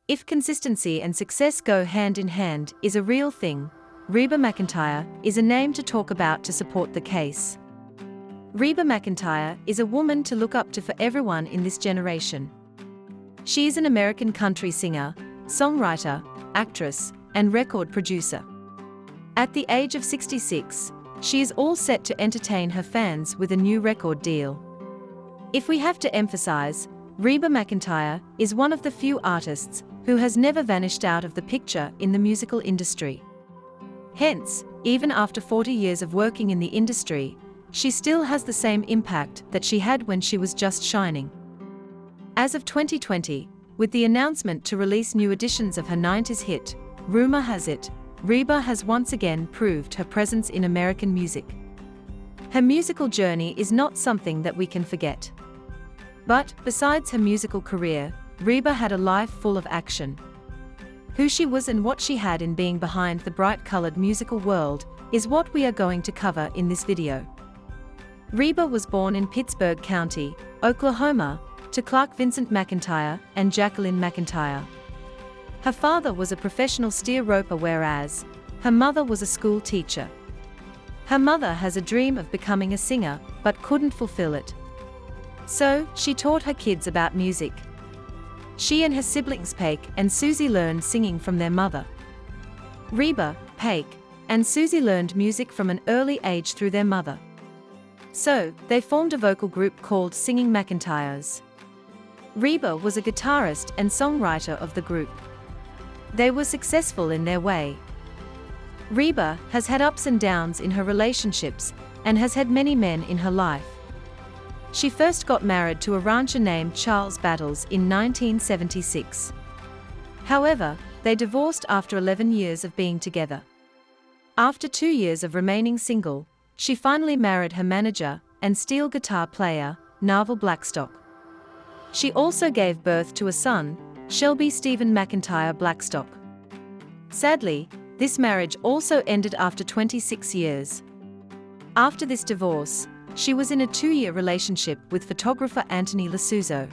If consistency and success go hand in hand is a real thing, Reba McEntire is a name to talk about to support the case. Reba McEntire is a woman to look up to for everyone in this generation. She is an American country singer, songwriter, actress, and record producer. At the age of 66, she is all set to entertain her fans with a new record deal. If we have to emphasize, Reba McEntire is one of the few artists who has never vanished out of the picture in the musical industry. Hence, even after 40 years of working in the industry, she still has the same impact that she had when she was just shining. As of 2020, with the announcement to release new editions of her 90s hit, Rumor Has It, Reba has once again proved her presence in American music. Her musical journey is not something that we can forget. But, besides her musical career, Reba had a life full of action. Who she was and what she had in being behind the bright-colored musical world is what we are going to cover in this video. Reba was born in Pittsburgh County, Oklahoma, to Clark Vincent McEntire and Jacqueline McEntire. Her father was a professional steer roper, whereas her mother was a school teacher. Her mother has a dream of becoming a singer, but couldn't fulfill it. So, she taught her kids about music. She and her siblings Paik and Susie learned singing from their mother. Reba, Paik, and Susie learned music from an early age through their mother. So, they formed a vocal group called Singing McEntires. Reba was a guitarist and songwriter of the group. They were successful in their way. Reba has had ups and downs in her relationships and has had many men in her life. She first got married to a rancher named Charles Battles in 1976. However, they divorced after 11 years of being together. After 2 years of remaining single, she finally married her manager and steel guitar player, Narvel Blackstock. She also gave birth to a son, Shelby Stephen McEntire Blackstock. Sadly, this marriage also ended after 26 years. After this divorce, she was in a 2-year relationship with photographer Anthony Lasuzzo.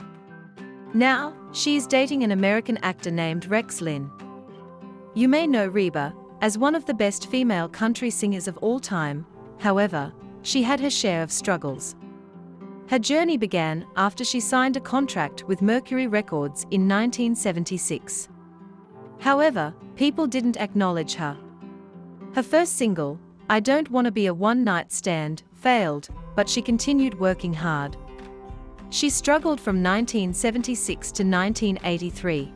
Now, she is dating an American actor named Rex Linn. You may know Reba as one of the best female country singers of all time. However, she had her share of struggles. Her journey began after she signed a contract with Mercury Records in 1976. However, people didn't acknowledge her. Her first single, I Don't Wanna Be a One-Night Stand, failed, but she continued working hard. She struggled from 1976 to 1983.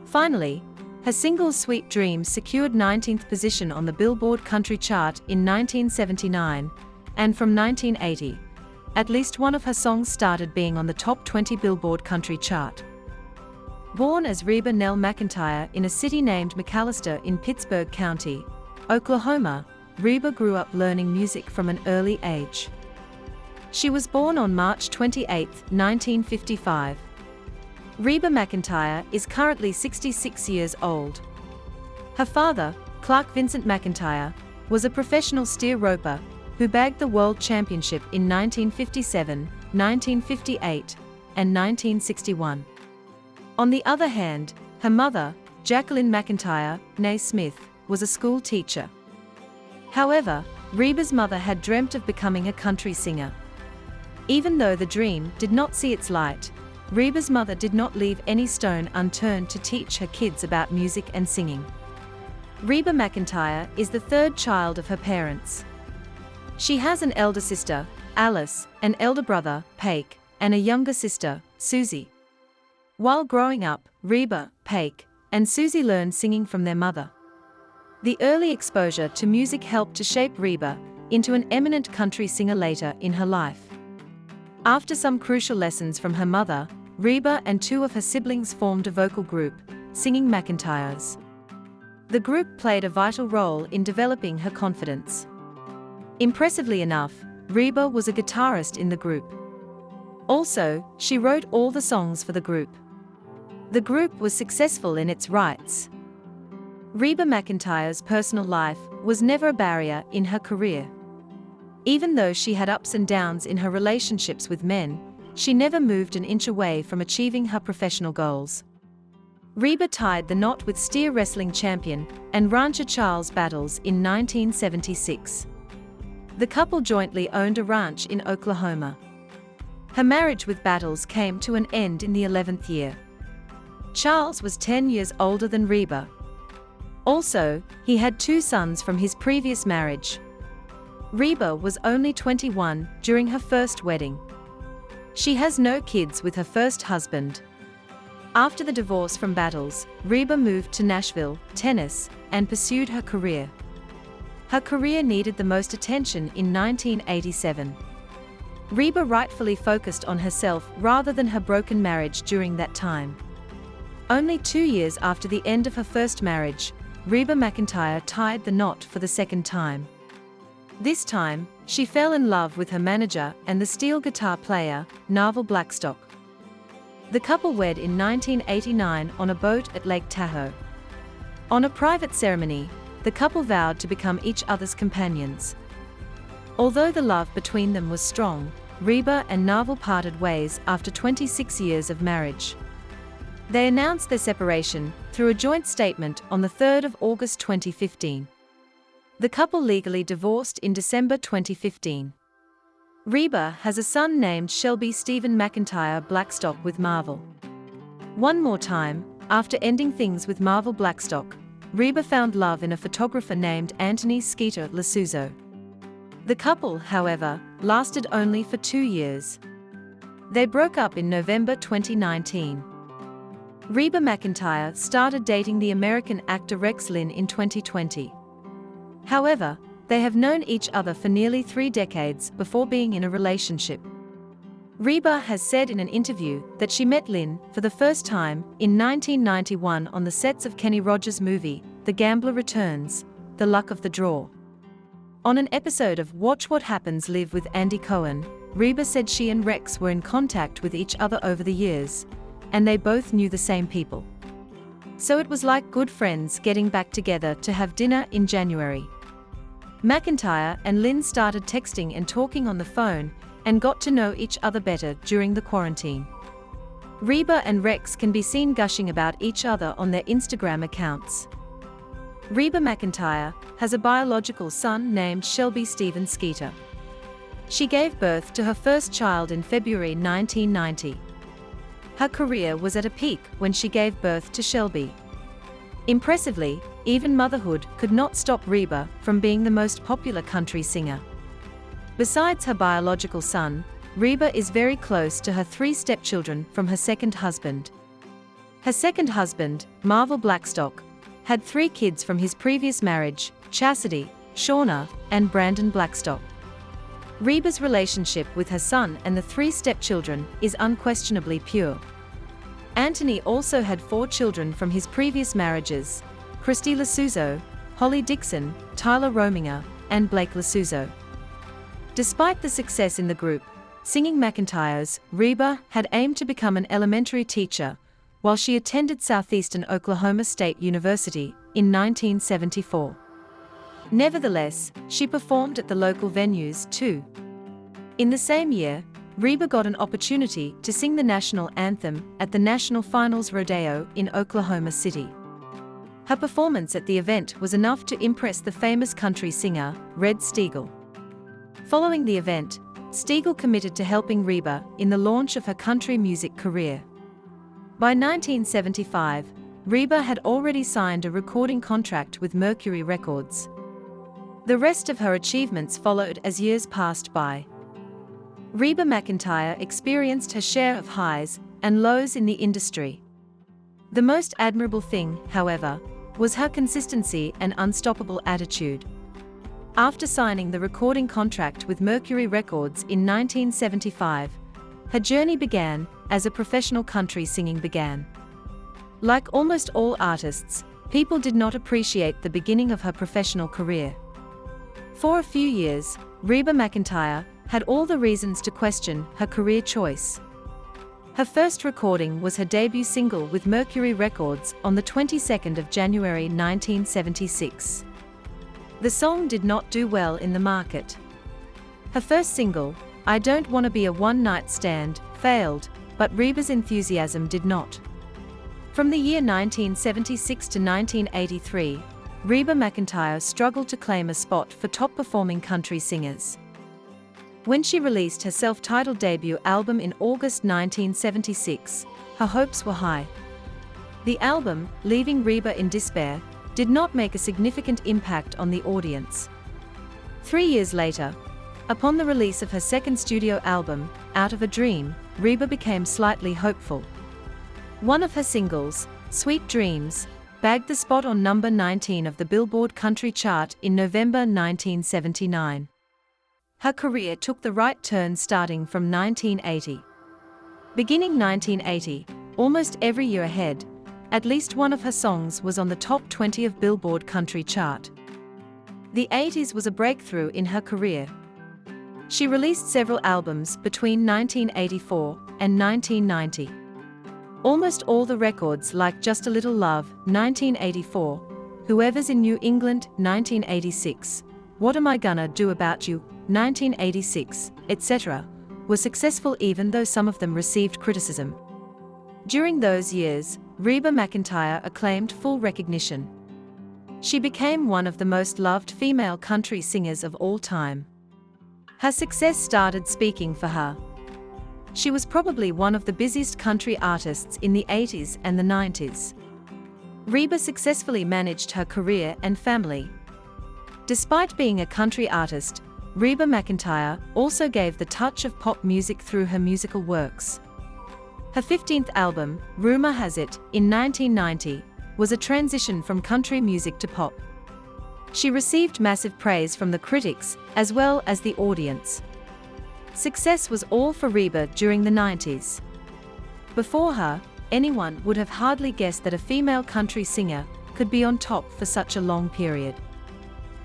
Finally, her single Sweet Dreams secured 19th position on the Billboard Country Chart in 1979, and from 1980, at least one of her songs started being on the top 20 Billboard Country Chart. Born as Reba Nell McEntire in a city named McAllister in Pittsburgh County, Oklahoma, Reba grew up learning music from an early age. She was born on March 28, 1955. Reba McEntire is currently 66 years old. Her father, Clark Vincent McEntire, was a professional steer roper who bagged the World Championship in 1957, 1958, and 1961. On the other hand, her mother, Jacqueline McEntire, née Smith, was a school teacher. However, Reba's mother had dreamt of becoming a country singer. Even though the dream did not see its light, Reba's mother did not leave any stone unturned to teach her kids about music and singing. Reba McEntire is the third child of her parents. She has an elder sister, Alice, an elder brother, Paik, and a younger sister, Susie. While growing up, Reba, Paik, and Susie learned singing from their mother. The early exposure to music helped to shape Reba into an eminent country singer later in her life. After some crucial lessons from her mother, Reba and 2 of her siblings formed a vocal group, Singing McEntires. The group played a vital role in developing her confidence. Impressively enough, Reba was a guitarist in the group. Also, she wrote all the songs for the group. The group was successful in its rights. Reba McEntire's personal life was never a barrier in her career. Even though she had ups and downs in her relationships with men, she never moved an inch away from achieving her professional goals. Reba tied the knot with steer wrestling champion and rancher Charles Battles in 1976. The couple jointly owned a ranch in Oklahoma. Her marriage with Battles came to an end in the 11th year. Charles was 10 years older than Reba. Also, he had 2 sons from his previous marriage. Reba was only 21 during her first wedding. She has no kids with her first husband. After the divorce from Battles, Reba moved to Nashville, Tennessee, and pursued her career. Her career needed the most attention in 1987. Reba rightfully focused on herself rather than her broken marriage during that time. Only 2 years after the end of her first marriage, Reba McEntire tied the knot for the second time. This time, she fell in love with her manager and the steel guitar player, Narvel Blackstock. The couple wed in 1989 on a boat at Lake Tahoe. On a private ceremony, the couple vowed to become each other's companions. Although the love between them was strong, Reba and Narvel parted ways after 26 years of marriage. They announced their separation through a joint statement on the 3rd of August 2015. The couple legally divorced in December 2015. Reba has a son named Shelby Stephen McEntire Blackstock with Marvel. One more time, after ending things with Narvel Blackstock, Reba found love in a photographer named Anthony Skeeter Lasuzo. The couple, however, lasted only for 2 years. They broke up in November 2019. Reba McEntire started dating the American actor Rex Linn in 2020. However, they have known each other for nearly 3 decades before being in a relationship. Reba has said in an interview that she met Linn for the first time in 1991 on the sets of Kenny Rogers' movie, The Gambler Returns, The Luck of the Draw. On an episode of Watch What Happens Live with Andy Cohen, Reba said she and Rex were in contact with each other over the years, and they both knew the same people. So it was like good friends getting back together to have dinner in January. McEntire and Linn started texting and talking on the phone and got to know each other better during the quarantine. Reba and Rex can be seen gushing about each other on their Instagram accounts. Reba McEntire has a biological son named Shelby Stephen Skeeter. She gave birth to her first child in February 1990. Her career was at a peak when she gave birth to Shelby. Impressively, even Motherhood could not stop Reba from being the most popular country singer. Besides her biological son, Reba is very close to her 3 stepchildren from her second husband. Her second husband, Narvel Blackstock, had 3 kids from his previous marriage, Chastity, Shauna, and Brandon Blackstock. Reba's relationship with her son and the 3 stepchildren is unquestionably pure. Anthony also had 4 children from his previous marriages, Christy Lasuzo, Holly Dixon, Tyler Rominger, and Blake Lasuzo. Despite the success in the group, singing McEntire's, Reba had aimed to become an elementary teacher while she attended Southeastern Oklahoma State University in 1974. Nevertheless, she performed at the local venues too. In the same year, Reba got an opportunity to sing the national anthem at the National Finals Rodeo in Oklahoma City. Her performance at the event was enough to impress the famous country singer, Red Steagall. Following the event, Steagall committed to helping Reba in the launch of her country music career. By 1975, Reba had already signed a recording contract with Mercury Records. The rest of her achievements followed as years passed by. Reba McEntire experienced her share of highs and lows in the industry. The most admirable thing, however, was her consistency and unstoppable attitude. After signing the recording contract with Mercury Records in 1975, her journey began as a professional country singing began. Like almost all artists, people did not appreciate the beginning of her professional career. For a few years, Reba McEntire had all the reasons to question her career choice. Her first recording was her debut single with Mercury Records on the 22nd of January 1976. The song did not do well in the market. Her first single, I Don't Wanna Be a One-Night Stand, failed, but Reba's enthusiasm did not. From the year 1976 to 1983, Reba McEntire struggled to claim a spot for top-performing country singers. When she released her self-titled debut album in August 1976, her hopes were high. The album, leaving Reba in despair, did not make a significant impact on the audience. 3 years later, upon the release of her second studio album, Out of a Dream, Reba became slightly hopeful. One of her singles, Sweet Dreams, bagged the spot on number 19 of the Billboard Country chart in November 1979. Her career took the right turn starting from 1980. Beginning 1980, almost every year ahead, at least one of her songs was on the top 20 of Billboard Country chart. The 80s was a breakthrough in her career. She released several albums between 1984 and 1990. Almost all the records like Just a Little Love, 1984, Whoever's in New England, 1986, What Am I Gonna Do About You, 1986, etc., were successful even though some of them received criticism. During those years, Reba McEntire acclaimed full recognition. She became one of the most loved female country singers of all time. Her success started speaking for her. She was probably one of the busiest country artists in the 80s and the 90s. Reba successfully managed her career and family. Despite being a country artist, Reba McEntire also gave the touch of pop music through her musical works. Her 15th album, Rumor Has It, in 1990, was a transition from country music to pop. She received massive praise from the critics as well as the audience. Success was all for Reba during the 90s. Before her, anyone would have hardly guessed that a female country singer could be on top for such a long period.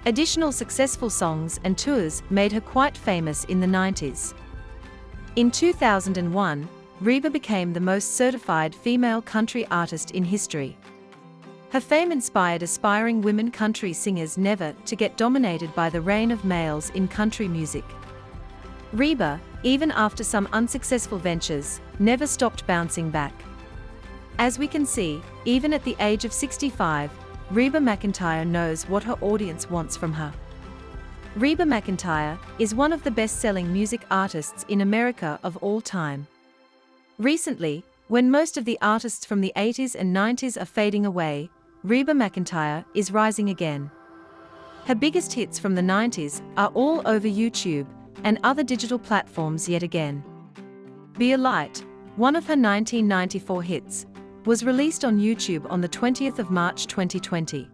Additional successful songs and tours made her quite famous in the 90s. In 2001, Reba became the most certified female country artist in history. Her fame inspired aspiring women country singers never to get dominated by the reign of males in country music. Reba, even after some unsuccessful ventures, never stopped bouncing back. As we can see, even at the age of 65, Reba McEntire knows what her audience wants from her. Reba McEntire is one of the best-selling music artists in America of all time. Recently, when most of the artists from the 80s and 90s are fading away, Reba McEntire is rising again. Her biggest hits from the 90s are all over YouTube and other digital platforms yet again. Be a Light, one of her 1994 hits, was released on YouTube on the 20th of March 2020.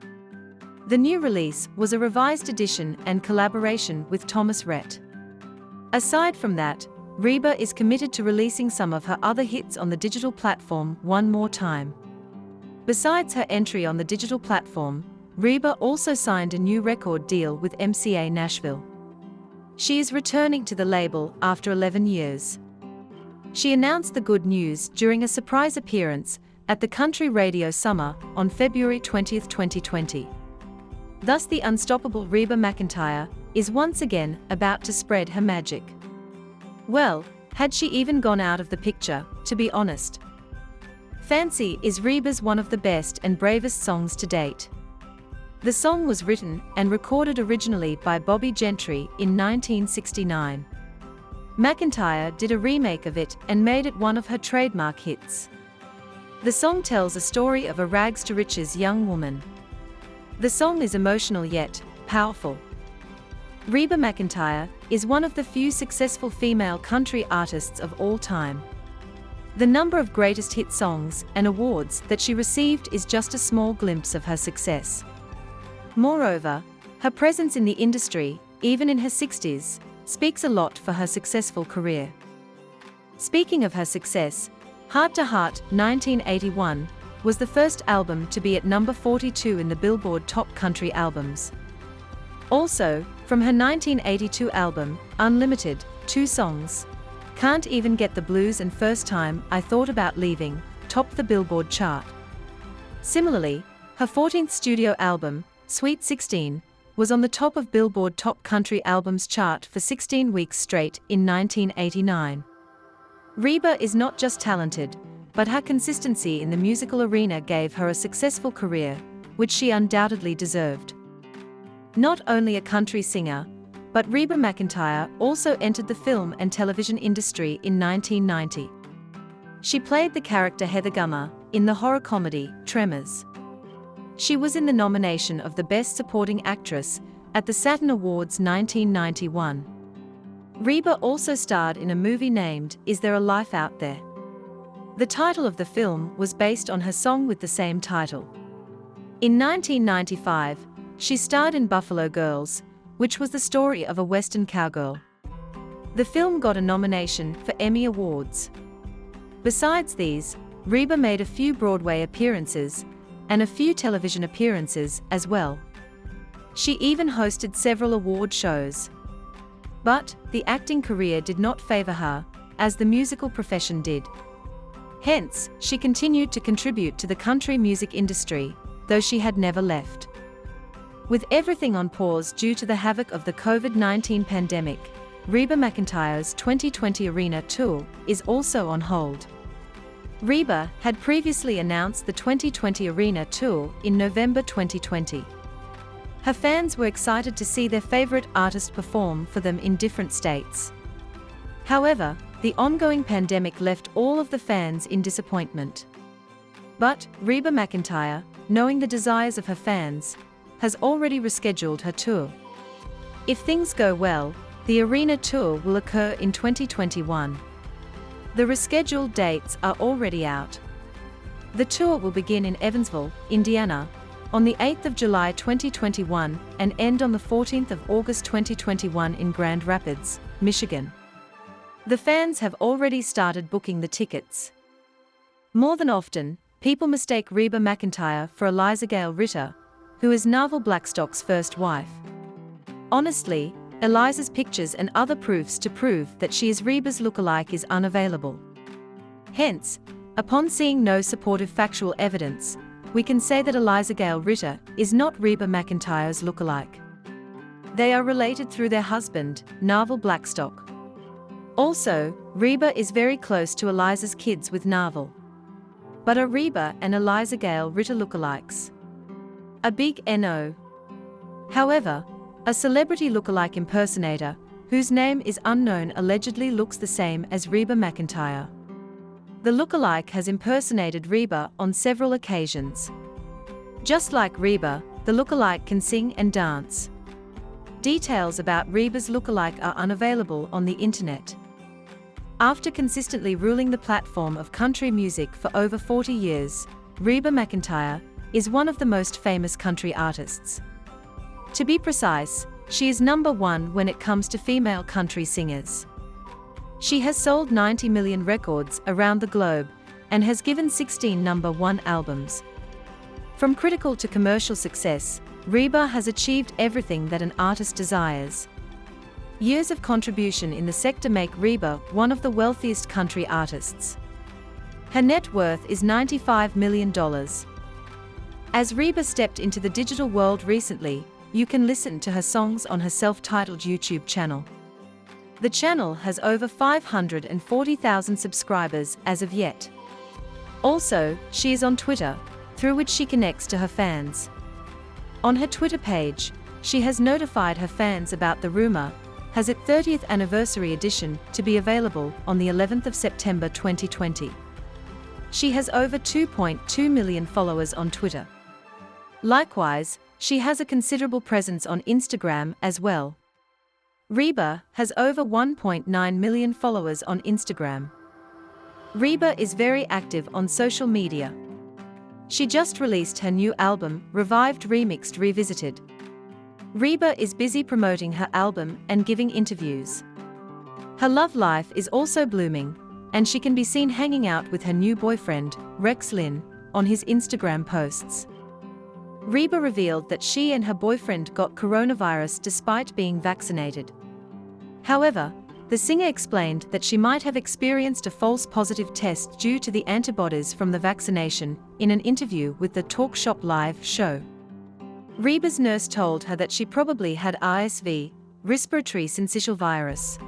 The new release was a revised edition and collaboration with Thomas Rhett. Aside from that, Reba is committed to releasing some of her other hits on the digital platform one more time. Besides her entry on the digital platform, Reba also signed a new record deal with MCA Nashville. She is returning to the label after 11 years. She announced the good news during a surprise appearance at the Country Radio Summer on February 20, 2020. Thus the unstoppable Reba McEntire is once again about to spread her magic. Well, had she even gone out of the picture, to be honest? Fancy is Reba's one of the best and bravest songs to date. The song was written and recorded originally by Bobby Gentry in 1969. McEntire did a remake of it and made it one of her trademark hits. The song tells a story of a rags-to-riches young woman. The song is emotional yet powerful. Reba McEntire is one of the few successful female country artists of all time. The number of greatest hit songs and awards that she received is just a small glimpse of her success. Moreover, her presence in the industry, even in her 60s, speaks a lot for her successful career. Speaking of her success, Heart to Heart, 1981, was the first album to be at number 42 in the Billboard Top Country Albums. Also, from her 1982 album, Unlimited, 2 songs, Can't even get the blues and first time I thought about leaving topped the Billboard chart. Similarly, her 14th studio album, Sweet 16, was on the top of Billboard Top Country Albums chart for 16 weeks straight in 1989. Reba is not just talented, but her consistency in the musical arena gave her a successful career, which she undoubtedly deserved. Not only a country singer, but Reba McEntire also entered the film and television industry in 1990. She played the character Heather Gummer in the horror comedy Tremors. She was in the nomination of the Best Supporting Actress at the Saturn Awards 1991. Reba also starred in a movie named Is There a Life Out There? The title of the film was based on her song with the same title. In 1995, she starred in Buffalo Girls, which was the story of a Western cowgirl. The film got a nomination for Emmy Awards. Besides these, Reba made a few Broadway appearances and a few television appearances as well. She even hosted several award shows. But the acting career did not favor her, as the musical profession did. Hence, she continued to contribute to the country music industry, though she had never left. With everything on pause due to the havoc of the COVID-19 pandemic, Reba McEntire's 2020 arena tour is also on hold. Reba had previously announced the 2020 arena tour in November 2020. Her fans were excited to see their favorite artist perform for them in different states. However, the ongoing pandemic left all of the fans in disappointment. But Reba McEntire, knowing the desires of her fans, has already rescheduled her tour. If things go well, the arena tour will occur in 2021. The rescheduled dates are already out. The tour will begin in Evansville, Indiana, on the 8th of July 2021 and end on the 14th of August 2021 in Grand Rapids, Michigan. The fans have already started booking the tickets. More than often, people mistake Reba McEntire for Eliza Gale Ritter, who is Narvel Blackstock's first wife. Honestly, Eliza's pictures and other proofs to prove that she is Reba's lookalike is unavailable. Hence, upon seeing no supportive factual evidence, we can say that Eliza Gale Ritter is not Reba McEntire's lookalike. They are related through their husband, Narvel Blackstock. Also, Reba is very close to Eliza's kids with Narvel. But are Reba and Eliza Gale Ritter lookalikes? A big no. However, a celebrity lookalike impersonator, whose name is unknown, allegedly looks the same as Reba McEntire. The lookalike has impersonated Reba on several occasions. Just like Reba, the lookalike can sing and dance. Details about Reba's lookalike are unavailable on the internet. After consistently ruling the platform of country music for over 40 years, Reba McEntire is one of the most famous country artists. To be precise, she is #1 when it comes to female country singers. She has sold 90 million records around the globe and has given 16 #1 albums. From critical to commercial success, Reba has achieved everything that an artist desires. Years of contribution in the sector make Reba one of the wealthiest country artists. Her net worth is $95 million. As Reba stepped into the digital world recently, you can listen to her songs on her self-titled YouTube channel. The channel has over 540,000 subscribers as of yet. Also, she is on Twitter, through which she connects to her fans. On her Twitter page, she has notified her fans about the rumor has its 30th anniversary edition to be available on the 11th of September 2020. She has over 2.2 million followers on Twitter. Likewise, she has a considerable presence on Instagram as well. Reba has over 1.9 million followers on Instagram. Reba is very active on social media. She just released her new album, Revived Remixed Revisited. Reba is busy promoting her album and giving interviews. Her love life is also blooming, and she can be seen hanging out with her new boyfriend, Rex Lynn, on his Instagram posts. Reba revealed that she and her boyfriend got coronavirus despite being vaccinated. However, The singer explained that she might have experienced a false positive test due to the antibodies from the vaccination in an interview with the Talk Shop Live show. Reba's nurse told her that she probably had RSV, respiratory syncytial virus.